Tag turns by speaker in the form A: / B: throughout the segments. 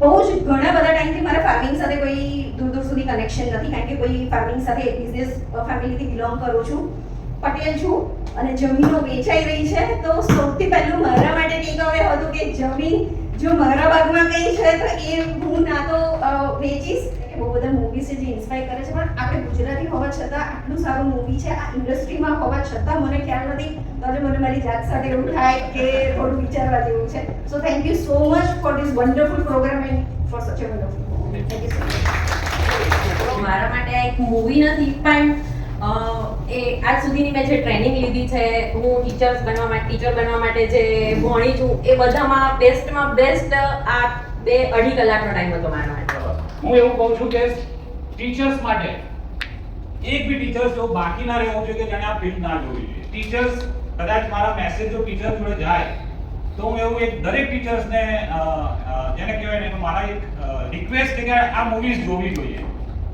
A: બહુ જ ઘણા બધા ટાઈમથી મારા ફાર્મિંગ સાથે કોઈ દૂર દૂર સુધી કનેક્શન નથી, કારણ કે કોઈ ફાર્મિંગ સાથે બિઝનેસ ફેમિલીથી બિલોંગ કરું છું, પટેલ છું અને જમીનો વેચાઈ રહી છે. તો સૌથી પહેલું મારા માટે કંઈક હવે હતું કે જમીન જો મારા ભાગમાં કંઈ છે તો એ હું ના તો વેચીશ. બહુ બધા મૂવીઝ છે જે ઇન્સ્પાયર કરે છે, પણ આપણે ગુજરાતી હોવા છતાં આટલું સારું મૂવી છે આ ઇન્ડસ્ટ્રીમાં હોવા છતાં મને ખ્યાલ નથી. તો આજે મને મારી જાત સાથે એવું થાય કે થોડું વિચારવા જેવું છે. So thank you so much for this wonderful programme and for such a wonderful. Thank you so much.
B: મારા માટે આ એક મૂવી નથી, પણ એ આજ સુધીની મેં જે ટ્રેનિંગ લીધી છે, હું ટીચર બનવા માટે જે ભણી છું, એ બધામાં બેસ્ટમાં બેસ્ટ આ 2-2.5 કલાકનો ટાઈમ હતો મારા માટે.
C: હું એવું કહું છું કે ટીચર્સ માટે એક બી ટીચર્સ જો બાકી ના રહેવું જોઈએ કે જેને આ ફિલ્મ ના જોવી જોઈએ. ટીચર્સ કદાચ મારા મેસેજ જો ટીચર જોડે જાય તો હું એવું એક દરેક ટીચર્સને જેને કહેવાય ને મારા એક રિક્વેસ્ટ છે કે આ મૂવીઝ જોવી જોઈએ.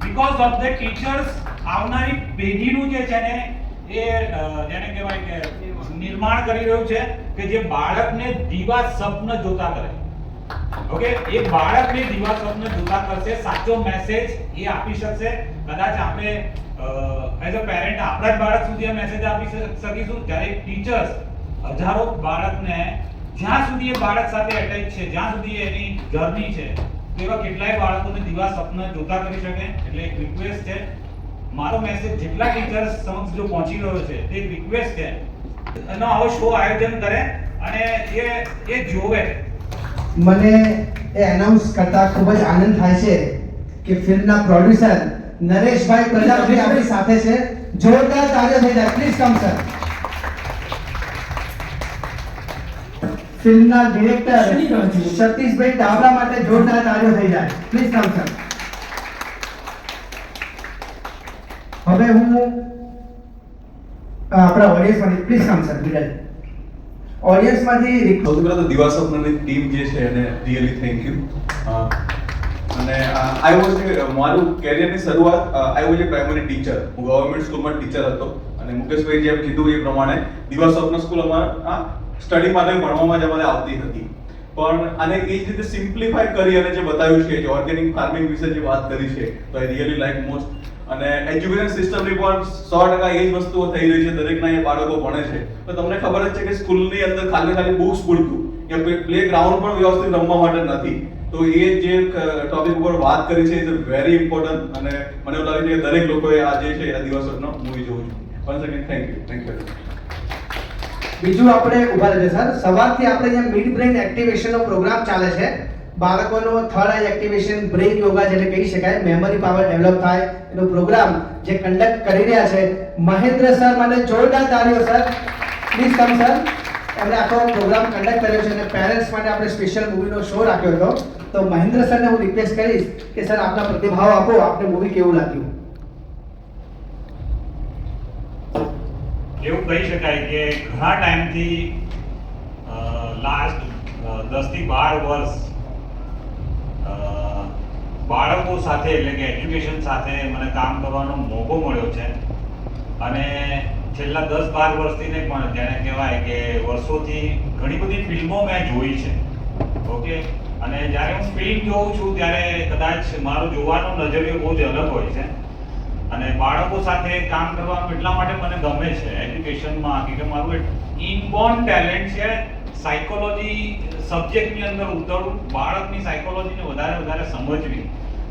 C: બીકોઝ ઓફ ધ ટીચર્સ આવનારી પેઢીનું જે છે ને એ જેને કહેવાય કે નિર્માણ કરી રહ્યું છે કે જે બાળકને દીવા સ્વપ્ન જોતા કરે. ઓકે, એ બાળકને દીવા સ્વપ્ન જોતા કરશે, સાચો મેસેજ એ આપી શકશે. કદાચ આપણે એઝ અ પેરેન્ટ આપણા જ બાળક સુધી આ મેસેજ આપી શકીશું, જ્યારે ટીચર્સ હજારો બાળકને જ્યાં સુધી એ બાળક સાથે અટેચ છે, જ્યાં સુધી એની જર્ની છે, એવા કેટલાય બાળકોને દીવા સ્વપ્ન જોતા કરી શકે. એટલે એક રિક્વેસ્ટ છે, મારો મેસેજ જેટલા ટીચર્સ સમક્ષ જો પહોંચી રહ્યો છે તે એક રિક્વેસ્ટ છે એનો આવો શો આયોજન કરે અને એ જોવે.
D: મને એ એનાઉન્સ કરતા ખૂબ જ આનંદ થાય છે કે ફિલ્મના પ્રોડ્યુસર નરેશભાઈ પ્રજાપતિ આપણી સાથે છે. જોરદાર તાળીઓ થઈ જાય, પ્લીઝ કમ સર. ફિલ્મના ડિરેક્ટર સતીશભાઈ ડાબરા માટે જોરદાર તાળીઓ થઈ જાય, પ્લીઝ કમ સર. હવે હું આપણા ઓડિયન્સમાંથી પ્લીઝ કમ સર વિરલ. ઓડિયન્સમાંથી
E: સૌથી પહેલા તો દિવા સ્વપ્નની ટીમ જે છે એને રિયલી થેન્ક યુ. અને આઈ વોઝ મારું કેરિયરની શરૂઆત I was A primary teacher. હું ગવર્મેન્ટ સ્કૂલમાં ટીચર હતો અને મુકેશભાઈ જેમ કીધું એ પ્રમાણે દિવા સ્વપ્ન સ્કૂલ અમારા સ્ટડી માટે ભણવામાં જ અમારે આવતી હતી. પણ આને એ જ રીતે સિમ્પ્લિફાઈ કરી અને જે બતાવ્યું છે, જે ઓર્ગેનિક ફાર્મિંગ વિશે જે વાત કરી છે, તો આઈ રિયલી લાઈક મોસ્ટ. અને એજ્યુકેશન સિસ્ટમની પણ 100% એ જ વસ્તુઓ થઈ રહી છે, દરેકના એ બાળકો ભણે છે. તો તમને ખબર જ છે કે સ્કૂલની અંદર ખાલી બુક્સ પૂરતું કે પ્લે ગ્રાઉન્ડ પણ વ્યવસ્થિત રમવા માટે નથી. તો એ જે ટોપિક ઉપર વાત કરી છે ઇઝ વેરી ઇમ્પોર્ટન્ટ અને મને એવું લાગે છે કે દરેક લોકોએ આ જે છે આ દિવસનો મૂવી જોવું જોઈએ. Once again thank you.
D: બીજું આપણે ઉભા રહેજો સર. સવારથી આપણે અહીંયા મિડ બ્રેન એક્ટિવેશનનો પ્રોગ્રામ ચાલે છે. બાળકોનો થર્ડ આઈ એક્ટિવેશન, બ્રેન યોગા જેને કહી શકાય, મેમરી પાવર ડેવલપ થાય એનો પ્રોગ્રામ જે કન્ડક્ટ કરી રહ્યા છે મહેન્દ્ર સર માટે જોરદાર તાળીઓ સર. Please come sir. એમણે આખો પ્રોગ્રામ કન્ડક્ટ કર્યો છે અને પેરેન્ટ્સ માટે આપણે સ્પેશિયલ મૂવીનો શો રાખ્યો હતો. તો મહેન્દ્ર સરને હું રિક્વેસ્ટ કરીશ કે સર આપના પ્રતિભાવ આપો, આપને મૂવી કેવું લાગ્યું?
C: એવું કહી શકાય કે ઘણા ટાઈમથી લાસ્ટ 10 થી 12 વર્ષ બાળકો સાથે એટલે કે એજ્યુકેશન સાથે મને કામ કરવાનો મોકો મળ્યો છે. અને છેલ્લા 10-12 વર્ષથી ને પણ જેને કહેવાય કે વર્ષોથી ઘણી બધી ફિલ્મો મેં જોઈ છે. ઓકે, અને જ્યારે હું ફિલ્મ જોઉં છું ત્યારે કદાચ મારો જોવાનો નજરિયો બહુ જ અલગ હોય છે. અને બાળકો સાથે કામ કરવાનું એટલા માટે મને ગમે છે એજ્યુકેશનમાં કે મારું એક ઇનબોર્ન ટેલેન્ટ છે સાયકોલોજી સબ્જેક્ટની અંદર ઉતરવું, બાળકની સાયકોલોજીને વધારે સમજવી.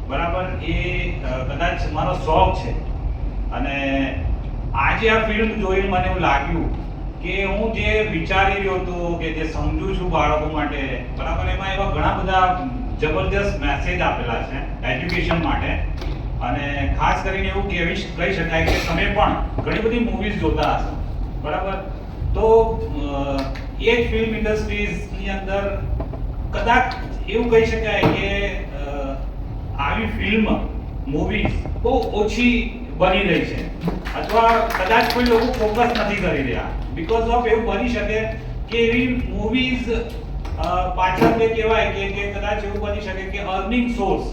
C: બરાબર, એ કદાચ મારો શોખ છે. અને આજે આ ફિલ્મ જોઈને મને એવું લાગ્યું કે હું જે વિચારી રહ્યો હતો કે જે સમજુ છું બાળકો માટે, બરાબર, એમાં એવા ઘણા બધા જબરજસ્ત મેસેજ આપેલા છે એજ્યુકેશન માટે. અને ખાસ કરીને એવું કહી શકાય કે તમે પણ ઘણી બધી મૂવીઝ જોતા હશો, બરાબર. તો એ જ ફિલ્મ ઇન્ડસ્ટ્રીઝની અંદર કદાચ એવું કહી શકાય કે આવી ફિલ્મ મૂવીઝ બહુ ઓછી બની રહી છે, અથવા કદાચ કોઈ લોકો ફોકસ નથી કરી રહ્યા. બીકોઝ ઓફ એવું બની શકે કે એવી મૂવીઝ પાછળ જે કહેવાય કે કદાચ એવું બની શકે કે અર્નિંગ સોર્સ,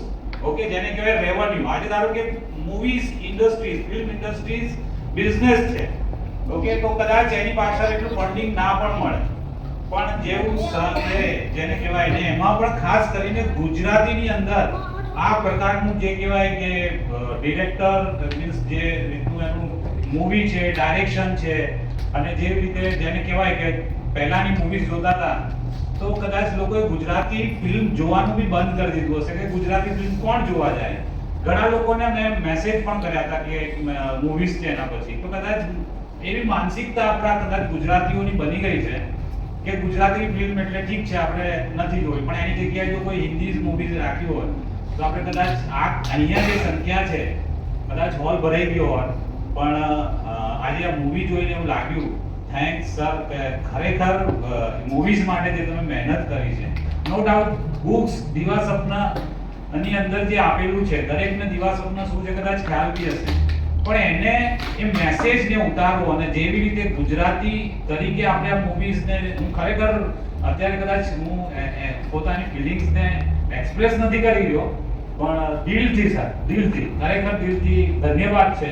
C: ઓકે, જેને કહેવાય રેવન્યુ. આજે ધારો કે movies industries, film industries business છે, ઓકે, તો કદાચ એની પાછળ એટલું ફંડિંગ ના પણ મળે. પણ જેવું છે જેને કહેવાય ને એમાં પણ ખાસ કરીને ગુજરાતીની અંદર આ પ્રકારનું જે કહેવાય કે ડિરેક્ટર મીન્સ જે રીતનું એનું મૂવી છે, ડાયરેક્શન છે, અને જે રીતે જેને કહેવાય કે પહેલાની મૂવીઝ જોતા હતા તો કદાચ લોકોએ ગુજરાતી ફિલ્મ જોવાનું બી બંધ કરી દીધું હશે કે ગુજરાતી ફિલ્મ કોણ જોવા જાય. ઘણા લોકોને મેં મેસેજ પણ કર્યા હતા કે મૂવીઝ છે એના પછી. તો કદાચ એવી માનસિકતા આપણા કદાચ ગુજરાતીઓની બની ગઈ છે કે ગુજરાતી ફિલ્મ એટલે ઠીક છે આપણે નથી જોઈ, પણ એની જગ્યાએ જો કોઈ હિન્દી મૂવીઝ રાખ્યું હોય તો આપણે કદાચ અહીંયા જે સંખ્યા છે કદાચ હોલ ભરાઈ ગયો હોત, પણ આજે આ મૂવી જોઈને એવું લાગ્યું થેન્ક્સ સર કે ખરેખર મૂવીઝ માટે જે તમે મહેનત કરી છે. નો ડાઉટ બુક્સ દીવા સપના ની અંદર જે આપેલું છે દરેકને દીવા સપના શું છે કદાચ ખ્યાલ બી હશે, પણ એને એ મેસેજને ઉતારો અને જેવી રીતે ગુજરાતી તરીકે આપણે આ મૂવીઝને હું ખરેખર અત્યારે કદાચ હું પોતાની ફિલિંગ્સને એક્સપ્રેસ નથી કરી રહ્યો, પણ દિલથી સર દિલથી ખરેખર દિલથી ધન્યવાદ છે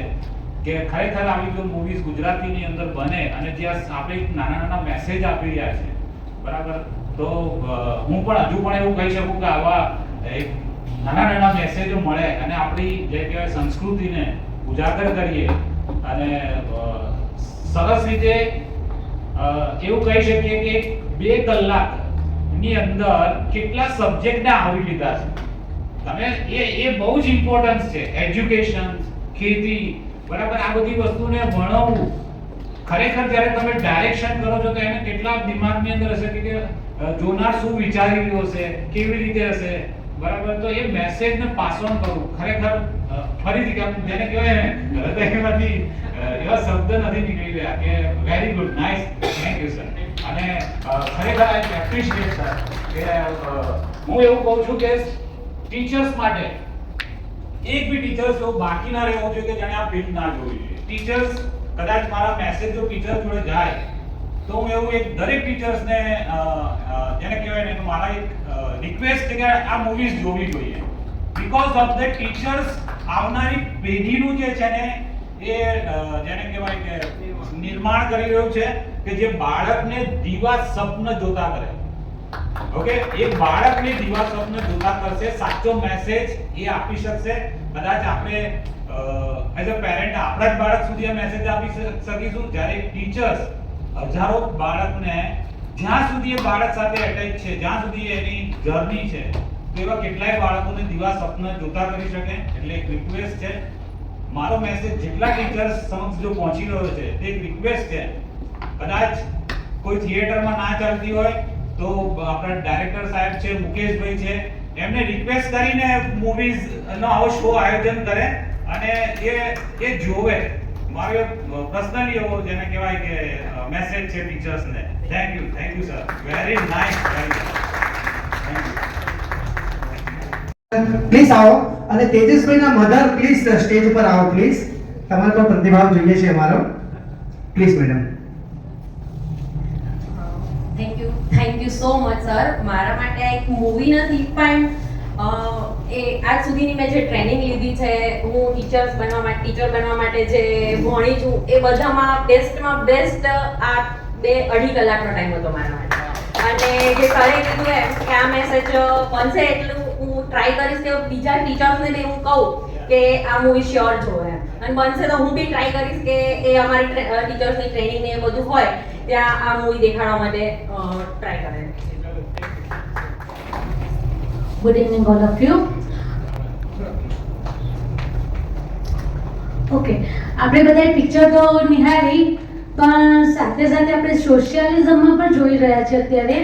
C: કે ખરેખર આવી જો મૂવીઝ ગુજરાતીની અંદર બને અને જે આપણે નાના નાના મેસેજ આપી રહ્યા છે બરાબર. તો હું પણ હજુ પણ એવું કહી શકું કે આવા એક નાના નાના મેસેજો મળે અને આપણી જે કહેવાય સંસ્કૃતિને ઉજાગર કરીએ અને સરસ રીતે એવું કહી શકીએ કે 2 કલાકની અંદર કેટલા સબ્જેક્ટને આવરી લીધા છે તમે. એ બહુ જ ઇમ્પોર્ટન્સ છે. એજ્યુકેશન, ખેતી, બરાબર, આ બધી વસ્તુને ભણાવવું ખરેખર જ્યારે તમે ડાયરેક્શન કરો છો તો એને કેટલા દિમાગની અંદર હશે કે જોનાર શું વિચારી રહ્યો હશે, કેવી રીતે હશે, બરાબર. તો એ મેસેજને પાસ ઓન કરવું ખરેખર ફરીથી કે જેને કહેવાય ને હૃદયમાંથી એવા શબ્દ નથી નીકળી રહ્યા કે very good, nice, thank you sir. અને ખરેખર આઈ એપ્રિશિએટ સર કે હું એવું કહું છું કે ટીચર્સ માટે એક બી ટીચર્સ એવો બાકી ના રહેવો જોઈએ કે જેણે આ ફિલ્મ ના જોવી જોઈએ. ટીચર્સ કદાચ મારા મેસેજ જો ટીચર જોડે જાય તો હું એવું એક દરેક ટીચર્સને જેને કહેવાય ને તો મારા એક રિક્વેસ્ટ છે કે આ મૂવીઝ જોવી જોઈએ. બીકોઝ ઓફ ધ ટીચર્સ આવનારી પેઢીનું જે છે ને એ જેને કહેવાય કે નિર્માણ કરી રહ્યું છે કે જે બાળકને દીવા સ્વપ્ન જોતા કરે. ઓકે, એક બાળકને દીવા સ્વપ્ન જોતા કરશે, સાચો મેસેજ એ આપી શકશે. કદાચ આપણે એઝ અ પેરેન્ટ આપણા જ બાળક સુધી આ મેસેજ આપી શકીશું જ્યારે ટીચર્સ હજારો બાળકને જ્યાં સુધી એ બાળક સાથે અટેચ છે, જ્યાં સુધી એની જર્ની છે, તો એવા કેટલાય બાળકોને દીવા સ્વપ્ન જોતા કરી શકે. એટલે એક રિક્વેસ્ટ છે, મારો મેસેજ જેટલા ટીચર્સ સમક્ષ જો પહોંચી રહ્યો છે તે એક રિક્વેસ્ટ છે. કદાચ કોઈ થિયેટરમાં ના ચાલતી હોય તો આપણા ડાયરેક્ટર સાહેબ છે, મુકેશભાઈ છે, એમને રિક્વેસ્ટ કરીને મૂવીઝ નો આવો શો આયોજન કરે અને એ જોવે. મારો પર્સનલી એવો જેને કહેવાય કે મેસેજ છે ટીચર્સને. Thank you sir, very nice, thank you.
D: Please આવો. અને તેજસભાઈના મધર પ્લીઝ સ્ટેજ ઉપર આવો પ્લીઝ. તમારો પણ પ્રતિભાવ જોઈએ છે અમારો. Please madam.
B: Thank you so much sir. મારા માટે આ એક મૂવી નથી પણ એ આજ સુધીની મેં જે ટ્રેનિંગ લીધી છે, હું ટીચર બનવા માટે જે ભણી છું એ બધામાં બેસ્ટમાં બેસ્ટ આ 2-2.5 કલાકનો ટાઈમ હતો મારા માટે. અને જે સરે કીધું એમ કે આ મેસેજ બનશે એટલું હું ટ્રાય કરીશ કે બીજા ટીચર્સને બી હું કહું કે આ મૂવી શ્યોર જોવે એમ. અને બનશે તો હું બી ટ્રાય કરીશ કે એ અમારી ટીચર્સની ટ્રેનિંગ ને એ બધું હોય ત્યાં આ મૂવી દેખાડવા માટે ટ્રાય કરે.
F: Good evening, all of you. Okay, આપણે બધાએ પિક્ચર તો નિહાળી, પણ સાથે સાથે આપણે સોશિયલિઝમમાં પણ જોઈ રહ્યા છીએ અત્યારે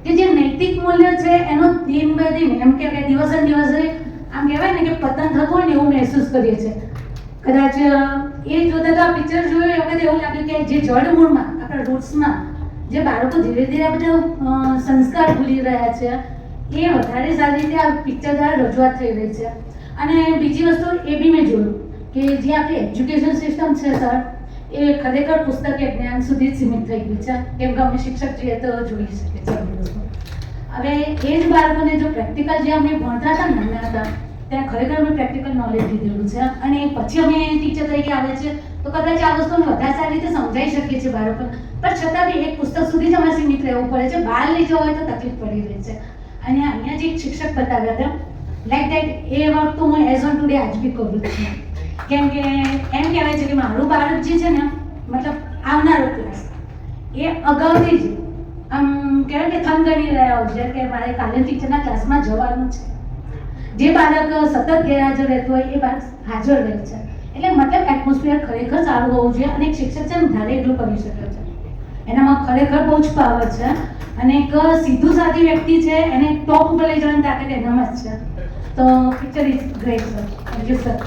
F: કે જે નૈતિક મૂલ્ય છે એનો દિન બે દિન એમ કે દિવસે દિવસે આમ કહેવાય ને કે પતન થતું હોય ને એવું મહેસૂસ કરીએ છીએ. કદાચ એ જોતા તો આ પિક્ચર જોયું એ વખતે એવું લાગ્યું કે જે જડમૂળમાં આપણા રૂટ્સમાં જે બાળકો ધીરે ધીરે આ બધા સંસ્કાર ભૂલી રહ્યા છે એ વધારે સારી રીતે આ પિક્ચર દ્વારા રજૂઆત થઈ રહી છે. અને બીજી વસ્તુ એ બી મેં જોયું કે જે આપણી એજ્યુકેશન સિસ્ટમ છે સર એ ખરેખર પુસ્તકીય જ્ઞાન સુધી જ સીમિત થઈ ગઈ છે. કેમ કે અમે શિક્ષક છીએ તો જોઈ શકીએ છીએ. હવે એ જ બાળકોને જો પ્રેક્ટિકલ જે અમે ભણતા હતા નાના હતા ત્યાં ખરેખર અમે પ્રેક્ટિકલ નોલેજ લીધેલું છે અને પછી અમે ટીચર તરીકે આવે છે તો કદાચ આ વસ્તુને વધારે સારી રીતે સમજાઈ શકીએ છીએ બાળકોને, પણ છતાં બી એક પુસ્તક સુધી જ અમારે સીમિત રહેવું પડે છે. બહાર લઈ જવા હોય તો તકલીફ પડી રહી છે. અને અહીંયા જે એક શિક્ષક બતાવ્યા હતા લાઈક દેટ, એ વર્ક તો હું એઝ ઓન ટુડે આજ બી કરું છું. કેમ કે એમ કહેવાય છે કે મારું બાળક જે છે ને, મતલબ આવનારો ક્લાસ, એ અગાઉથી જ આમ કહેવાય કે થનગની રહ્યા હોય છે કે મારે કાલે ટીચરના ક્લાસમાં જવાનું છે. જે બાળક સતત ગેરહાજર રહેતું હોય એ બાળક હાજર રહે છે. એટલે મતલબ એટમોસ્ફિયર ખરેખર સારું હોવું જોઈએ. અને એક શિક્ષક છે ને ધારે એટલું કરી શકે છે, એનામાં ખરેખર બહુ જ પાવર છે. અને એક સીધું સાદી વ્યક્તિ છે, એને ટોપ ઉપર લઈ જવાની તાકાત એનામાં જ છે. તો picture is great sir. Thank you sir.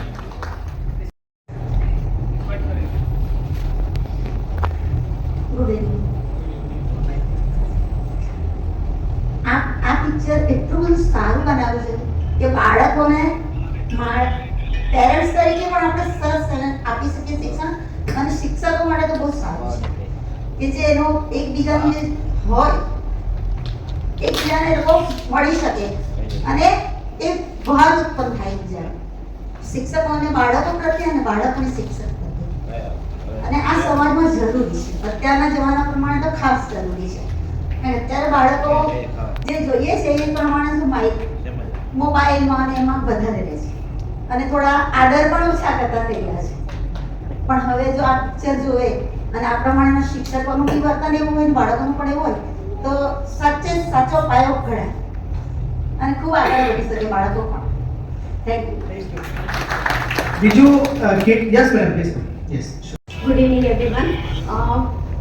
G: Good evening. આ પિક્ચર એટલું બધું સારું બનાવ્યું છે કે બાળકોને પેરેન્ટ્સ તરીકે પણ આપણે સરસ આપી શકીએ શિક્ષણ, અને શિક્ષકો માટે તો બહુ સારું છે કે જે એનો એકબીજાનું જે હોય એકબીજાને લોકો મળી શકે અને એ ભાવ ઉત્પન્ન થાય બીજા શિક્ષકો અને બાળકો પ્રત્યે અને બાળકોને શિક્ષક પ્રત્યે. અને આ સમાજમાં જરૂરી છે, અત્યારના જમાના પ્રમાણે તો ખાસ જરૂરી છે. અને અત્યારે બાળકો જે જોઈએ છે એ પ્રમાણે મોબાઈલમાં અને એમાં વધારે રહે છે અને થોડા આદર પણ ઓછા કરતા થઈ ગયા છે. પણ હવે જો આ પિક્ચર જોવે અને આ પ્રમાણેના શિક્ષકોનું બી વર્તન એવું હોય, બાળકોનું પણ એવું હોય, તો સાચે સાચો પાયો ઘડાય અને ખૂબ આગળ વધી શકે બાળકો પણ. Thank you.
D: બીજું yes madam please. Yes.
A: Good evening, everyone.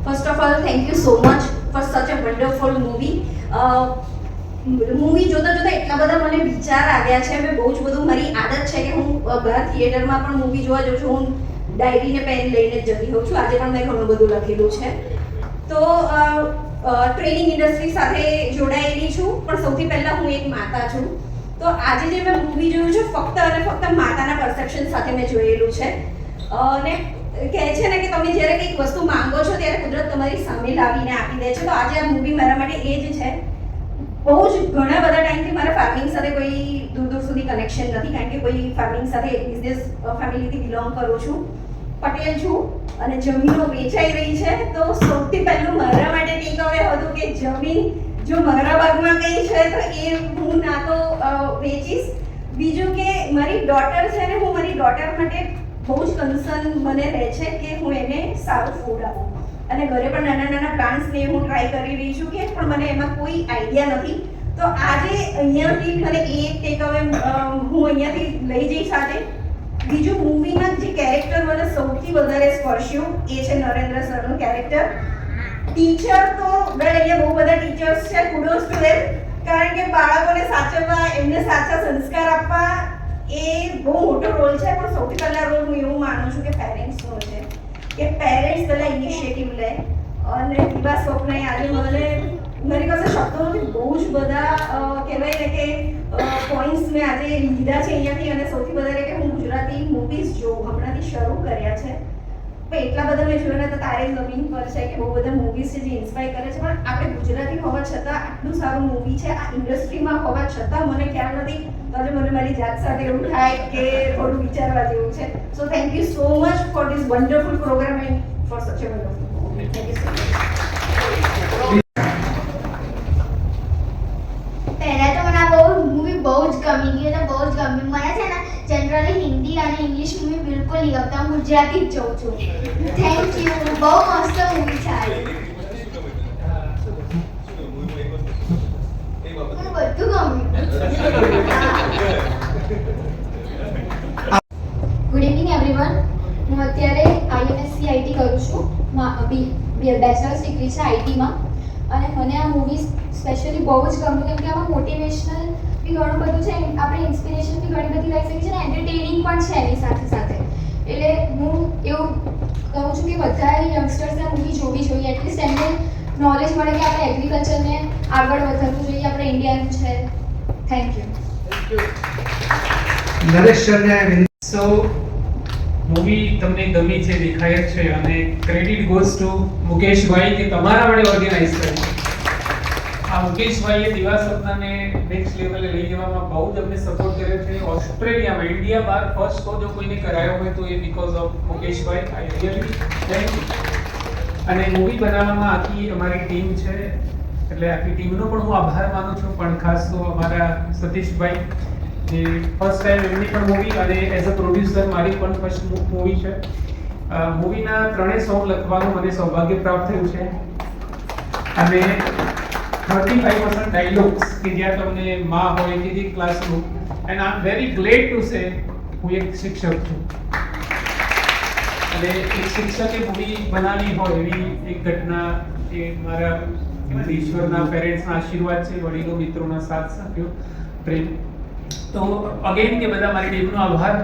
A: First of all, thank you so much for such a wonderful movie. Movie જોતા જોતા એટલા બધા મને વિચાર આવ્યા છે. મેં બહુ જ બધું, મારી આદત છે કે હું બહાર થિયેટરમાં પણ મૂવી જોવા જાઉં છું. હું ડાયરીને પેન લઈને જ જતી હોઉં છું. આજે પણ મેં ઘણું બધું લખેલું છે. તો ટ્રેનિંગ ઇન્ડસ્ટ્રી સાથે જોડાયેલી છું, પણ સૌથી પહેલાં હું એક માતા છું. તો આજે જે મેં મૂવી જોયું છે ફક્ત અને ફક્ત માતાના પરસેપ્શન સાથે મેં જોયેલું છે. અને કહે છે ને કે તમે જ્યારે કંઈક વસ્તુ માંગો છો ત્યારે કુદરત તમારી સામે લાવીને આપી દે છે. તો આજે આ મૂવી મારા માટે એ જ છે. બહુ જ ઘણા બધા ટાઈમથી મારા ફાર્મિંગ સાથે કોઈ દૂર દૂર સુધી કનેક્શન નથી, કારણ કે કોઈ ફાર્મિંગ સાથે બિઝનેસ ફેમિલીથી બિલોંગ કરું છું. પટેલ છું અને જમીનો વેચાઈ રહી છે. તો સૌથી પહેલું મારા માટે ટેક અવે હતું કે જમીન જો મારા ભાગમાં કંઈ છે તો એ હું ના તો વેચીશ. બીજું કે મારી ડોટર છે ને, હું મારી ડોટર માટે બહુ જ કન્સર્ન મને રહે છે કે હું એને સારું ફૂડ આપું. અને ઘરે પણ નાના નાના પ્લાન્ટ્સને હું ટ્રાય કરી રહી છું કે પણ મને એમાં કોઈ આઈડિયા નથી. તો આજે અહીંયાથી મને એ ટેક અવે હું અહીંયાથી લઈ જઈશ આજે. બીજું, મૂવીમાં જે કેરેક્ટર મને સૌથી વધારે સ્પર્શ્યું એ છે નરેન્દ્ર સરનું કેરેક્ટર. ટીચર તો અહીંયા બહુ બધા ટીચર્સ છે, કુડોઝ ટુ ધેમ, કારણ કે બાળકોને સાચવવા, એમને સાચા સંસ્કાર આપવા એ બહુ મોટો રોલ છે. પણ સૌથી પહેલા રોલ હું એવું માનું છું કે પેરેન્ટ્સનો છે, કે પેરેન્ટ્સ પહેલા ઇનિશિયેટિવ લે. અને દીવા સ્વપ્ન આજે મારી પાસે શબ્દો નથી, બહુ જ બધા કહેવાય ને કે પોઈન્ટ્સ મેં આજે લીધા છે અહીંયાથી. અને સૌથી વધારે કે હું ગુજરાતી મૂવીઝ જોઉં, હમણાંથી શરૂ કર્યા છે. પણ એટલા બધા મેં જોયા ને તો તારે જમીન પર છે કે બહુ બધા મૂવીઝ છે જે ઇન્સ્પાયર કરે છે. પણ આપણે ગુજરાતી હોવા છતાં આટલું સારું મૂવી છે આ ઇન્ડસ્ટ્રીમાં હોવા છતાં મને ખ્યાલ નથી. તો આજે મને મારી જાત સાથે એવું થાય કે થોડું વિચારવા જેવું છે. So thank you so much for this wonderful programme and for such a wonderful movie. Thank you so much.
H: પહેલા તો મને આ મૂવી બહુ જ ગમી ગઈ અને બહુ જ ગમી. મને છે ને જનરલી હિન્દી અને ઇંગ્લિશ મૂવી બિલકુલ નહીં ગમતા, હું ગુજરાતી જ જોઉં છું. Thank you. બહુ મસ્ત મૂવી છે આ. મને બધું ગમ્યું. Good evening everyone. હું અત્યારે IMSc IT કરું છું. બેચલર્સ ડિગ્રી છે આઈટીમાં. અને મને આ મૂવી સ્પેશિયલી બહુ જ ગમ્યું, કેમ કે આમાં મોટિવેશનલ બી ઘણું બધું છે, આપણે ઇન્સ્પિરેશન બી ઘણી બધી લઈ શકીએ છીએ અને એન્ટરટેનિંગ પણ છે એની સાથે સાથે. એટલે હું એવું કહું છું કે બધા યંગસ્ટર્સને મૂવી જોવી જોઈએ. એટલીસ્ટ એમને નોલેજ મળે કે આપણે એગ્રીકલ્ચરને આગળ વધારવું જોઈએ, આપણે ઇન્ડિયાનું છે. Thank you.
D: નરેશ સરને
I: સો મૂવી તમને ગમી છે, દેખાય જ છે, અને ક્રેડિટ ગોઝ ટુ મુકેશભાઈ કે તમારા વડે ઓર્ગેનાઇઝ કર્યું. આ મુકેશભાઈએ દીવા સપનાને નેક્સ્ટ લેવલે લઈ જવામાં બહુ જ અમને સપોર્ટ કર્યો છે. કે ઓસ્ટ્રેલિયામાં ઇન્ડિયા બહાર ફર્સ્ટ શો જો કોઈને કરાયો હોય તો એ બીકોઝ ઓફ મુકેશભાઈ. I really thank you. અને મૂવી બનાવવામાં આખી અમારી ટીમ છે, એટલે આખી ટીમનો પણ હું આભાર માનું છું, પણ ખાસ તો અમારા સતીશભાઈ જે ફર્સ્ટ ટાઈમ એમની પણ મૂવી અને એઝ અ પ્રોડ્યુસર મારી પણ ફર્સ્ટ મૂવી છે. મૂવીના 3 સોંગ લખવાનું મને સૌભાગ્ય પ્રાપ્ત થયું છે અને 35% ડાયલોગ્સ કે જ્યાં તમને માં હોય કે જે classroom, and I am very glad to say હું એક શિક્ષક છું અને એક શિક્ષકે મૂવી બનાવી હોય એવી એક ઘટના એ મારા ઈશ્વરના પેરેન્ટ્સના આશીર્વાદ છે, વડીલો મિત્રોના સાથ સાથ પ્રેમ. તો અગેન કે બધા મારી ટીમનો આભાર.